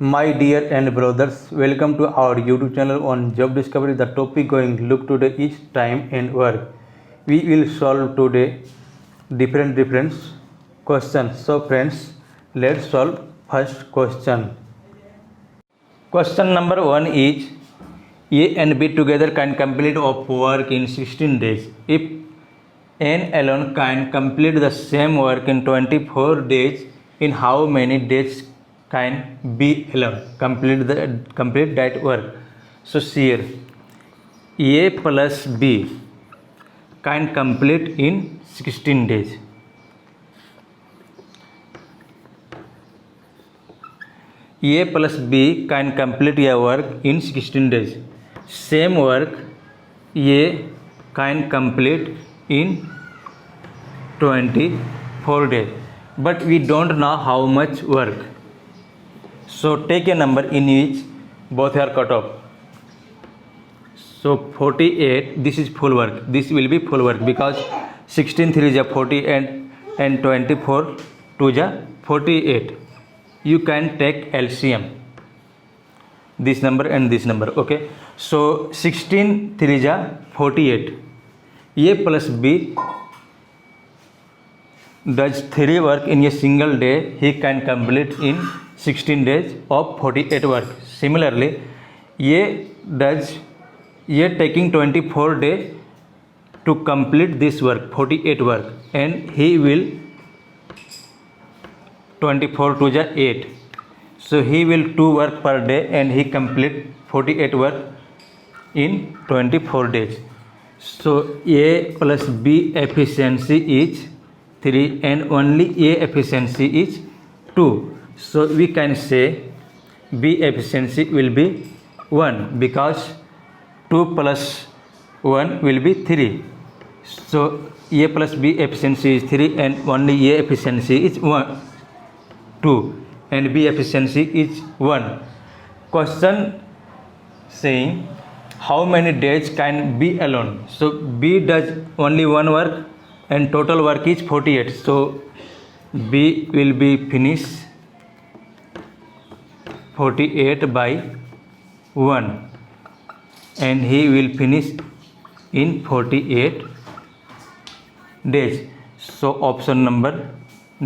My dear and brothers, welcome to our YouTube channel on Job Discovery. The topic going look today is time and work. We will solve today different questions. So friends, let's solve first question. Question number 1 is A and B together can complete of work in 16 days. If N alone can complete the same work in 24 days, in how many days can B alone complete that work? So here A plus B can complete in 16 days. A plus B can complete a work in 16 days. Same work A can complete in 24 days, but we don't know how much work. So take a number in which both are cut off. So 48, this is full work. This will be full work because 16 3 is 40 and 24 2 is 48. You can take LCM. This number and this number. Okay. So 16 3 is 48. A plus B does 3 work in a single day. He can complete in 16 days of 48 work. Similarly, A taking 24 days to complete this work, 48 work, and he will 24 2 is 8. So he will 2 work per day and he complete 48 work in 24 days. So A plus B efficiency is 3 and only A efficiency is 2. So we can say B efficiency will be 1 because 2 plus 1 will be 3. So A plus B efficiency is 3 and only A efficiency is 2 and B efficiency is 1. Question saying how many days can B alone? So B does only one work and total work is 48. So B will be finished 48 by 1 and he will finish in 48 days. So option number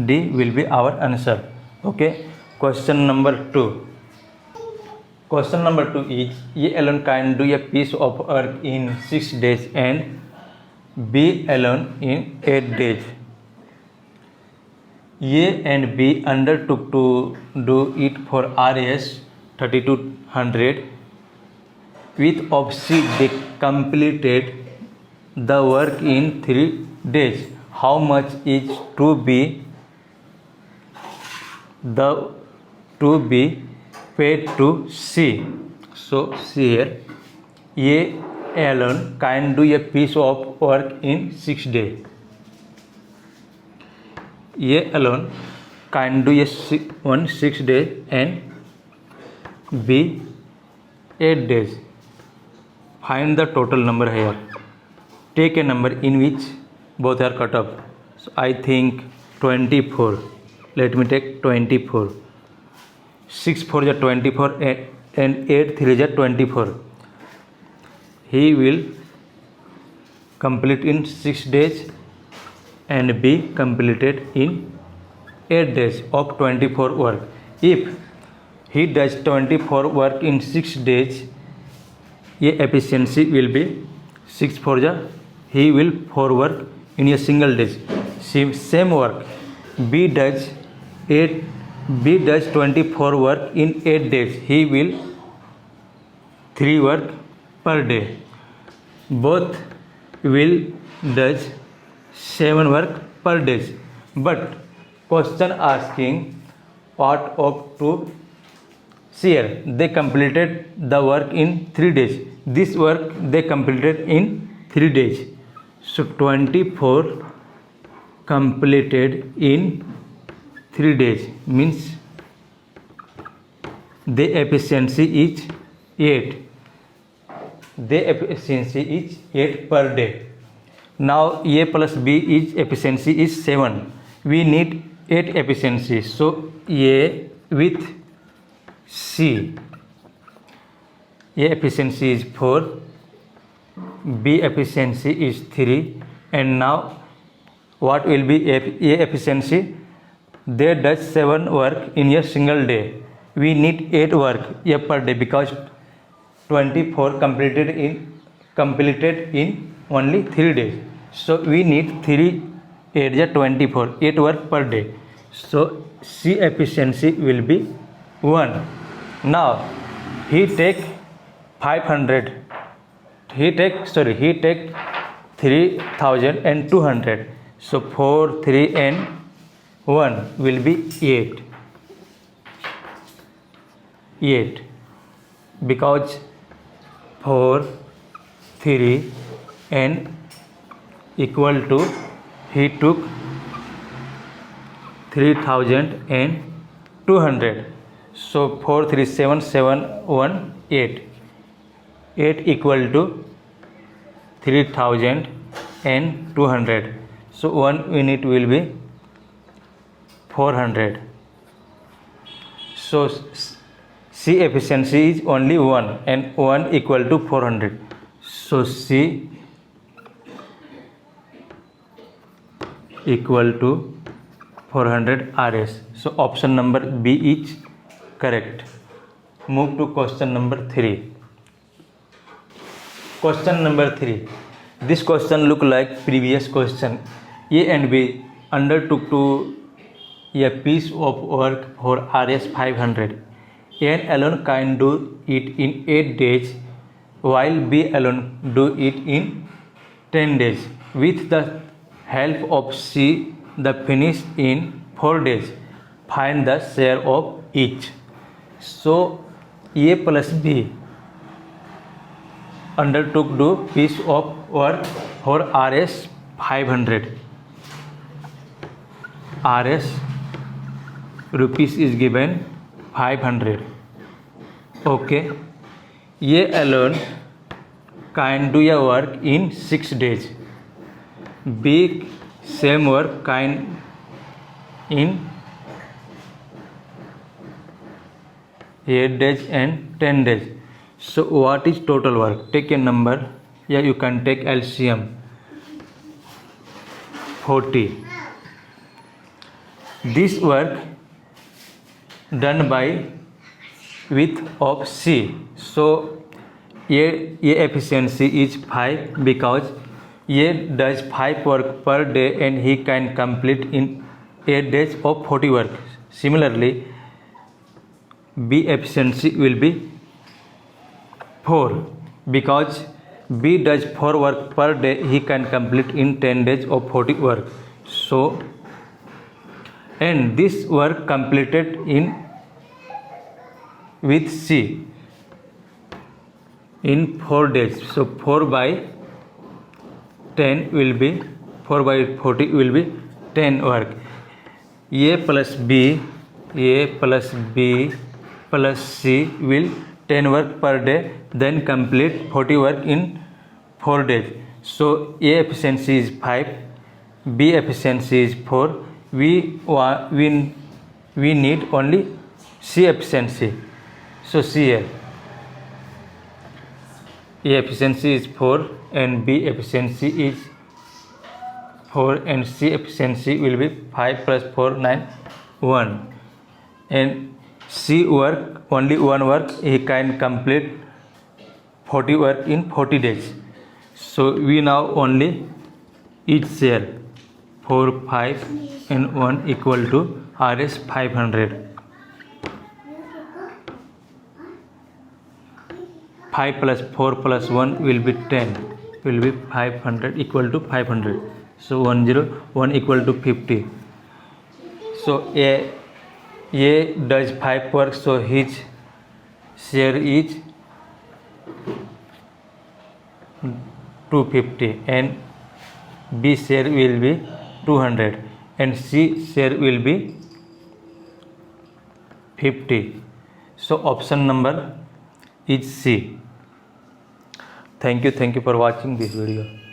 D will be our answer. Okay. Question number 2. Question number 2 is A alone can do a piece of work in 6 days and B alone in 8 days. A and B undertook to do it for Rs 3200. With of C they completed the work in 3 days. How much is to be paid to C? So see here, A alone can do a piece of work in 6 days. A alone can do on 6 days and B 8 days. Find the total number here. Take a number in which both are cut off. So I think 24. Let me take 24. 6 4 is 24 and 8 3 is 24. He will complete in 6 days and be completed in 8 days of 24 work. If he does 24 work in 6 days, A efficiency will be 6 4 is he will 4 work in a single day. Same work B does 24 work in 8 days. He will 3 work per day. Both will does 7 work per day. But question asking part of 2 here they completed the work in 3 days. This work they completed in 3 days. So 24 completed in 3 days means the efficiency is 8. The efficiency is 8 per day. Now A plus B is efficiency is 7. We need 8 efficiency. So A with C. A efficiency is 4, B efficiency is 3, and now what will be A efficiency? They does 7 work in a single day. We need 8 work per day because 24 completed in only 3 days. So we need 3 8 24, 8 work per day. So C efficiency will be 1. Now he take 500. He take 3,200. So 4, 3 and 1 will be 8. 8 because 4, 3 and equal to he took 3,200. So 4, 3, 7, 7, 1, 8. 8 equal to 3,200. So 1 unit will be 400. So C efficiency is only 1 and 1 equal to 400. So C equal to 400 RS. So option number B is correct. Move to question number 3. Question number 3. This question look like previous question. A and B undertook to a piece of work for RS 500. A alone can do it in 8 days, while B alone do it in 10 days. With the help of C, the finish in 4 days. Find the share of each. So A plus B undertook do piece of work for RS 500. RS rupees is given 500. Okay. A alone can do a work in 6 days. B same work can in 8 days and 10 days. So what is total work? Take a number. Yeah, you can take LCM. 40. This work done by with of C. So A efficiency is 5 because A does 5 work per day and he can complete in 8 days of 40 work. Similarly, B efficiency will be 4 because B does 4 work per day, he can complete in 10 days of 40 work. So, and this work completed in with C in 4 days. So 4 by 10 will be 4 by 40 will be 10 work. A plus B plus C will 10 work per day, then complete 40 work in 4 days. So A efficiency is 5, B efficiency is 4. We need only C efficiency. So CL. A efficiency is 4 and B efficiency is 4 and C efficiency will be 5 plus 4, 9, 1. And C work, only 1 work, he can complete 40 work in 40 days. So we now only each share 4, 5 and 1 equal to RS 500. 5 plus 4 plus 1 will be 10, will be 500 equal to 500. So 1 equal to 50. So A does 5 work, so his share is 250 and B share will be 200 and C share will be 50. So option number is C. Thank you for watching this video.